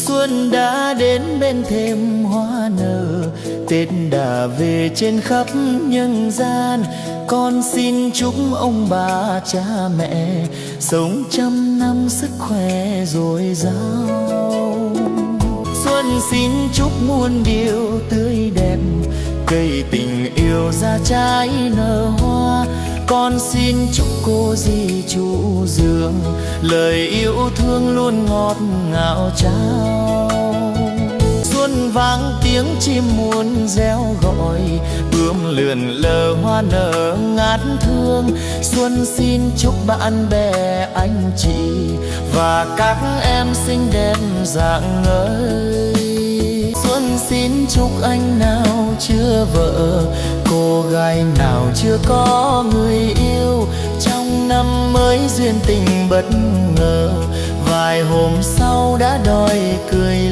Xuân đã đến bên thêm hoa nở, Tết đã về trên khắp nhân gian. Con xin chúc ông bà cha mẹ sống trăm năm sức khỏe dồi dào. Xuân xin chúc muôn điều tươi đẹp, cây tình yêu ra trái nở hoa. Con xin chúc cô dì chú dượng lời yêu thương luôn ngọt ngào trao. Xuân vang tiếng chim muôn réo gọi, bướm lượn lờ hoa nở ngát thương. Xuân xin chúc bạn bè anh chị và các em xinh đẹp rạng ngời. Xuân xin chúc anh nào chưa vợ, cô gái nào chưa có người yêu, trong năm mới duyên tình bất ngờ, vài hôm sau đã đòi cưới